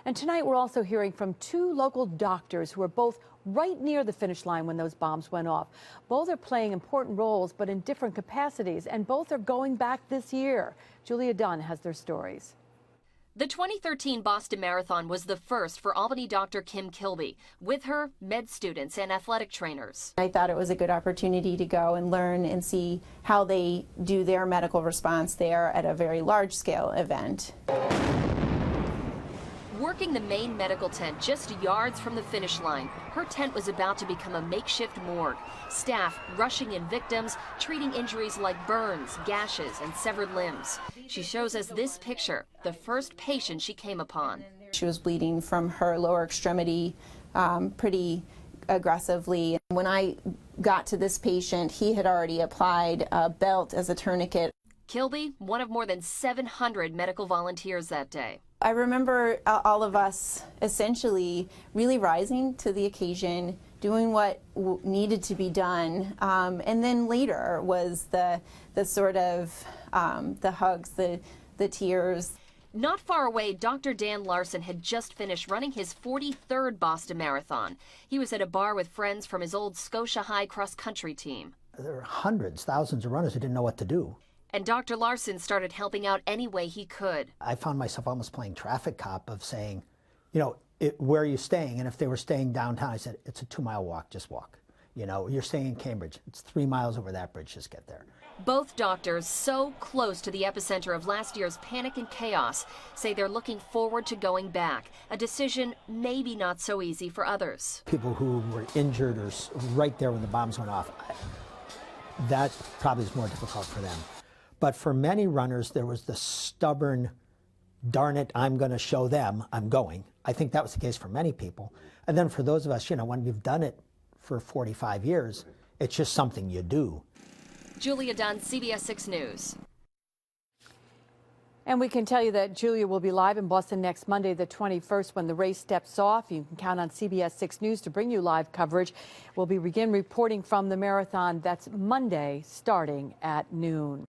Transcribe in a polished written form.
And tonight we're also hearing from two local doctors who are both right near the finish line when those bombs went off. Both are playing important roles, but in different capacities, and both are going back this year. Julia Dunn has their stories. The 2013 Boston Marathon was the first for Albany Dr. Kim Kilby. With her, med students and athletic trainers. I thought it was a good opportunity to go and learn and see how they do their medical response there at a very large-scale event. Working the main medical tent just yards from the finish line, her tent was about to become a makeshift morgue. Staff rushing in victims, treating injuries like burns, gashes, and severed limbs. She shows us this picture, the first patient she came upon. She was bleeding from her lower extremity pretty aggressively. When I got to this patient, he had already applied a belt as a tourniquet. Kilby, one of more than 700 medical volunteers that day. I remember all of us essentially really rising to the occasion, doing what needed to be done, and then later was the sort of the hugs, the tears. Not far away, Dr. Dan Larson had just finished running his 43rd Boston Marathon. He was at a bar with friends from his old Scotia High cross-country team. There were hundreds, thousands of runners who didn't know what to do. And Dr. Larson started helping out any way he could. I found myself almost playing traffic cop of saying, you know, where are you staying? And if they were staying downtown, I said, it's a 2-mile walk, just walk. You know, you're staying in Cambridge, it's 3 miles over that bridge, just get there. Both doctors, so close to the epicenter of last year's panic and chaos, say they're looking forward to going back, a decision maybe not so easy for others. People who were injured or right there when the bombs went off, that probably is more difficult for them. But for many runners, there was the stubborn, darn it, I'm going to show them I'm going. I think that was the case for many people. And then for those of us, you know, when you've done it for 45 years, it's just something you do. Julia Dunn, CBS 6 News. And we can tell you that Julia will be live in Boston next Monday, the 21st, when the race steps off. You can count on CBS 6 News to bring you live coverage. We'll begin reporting from the marathon. That's Monday, starting at noon.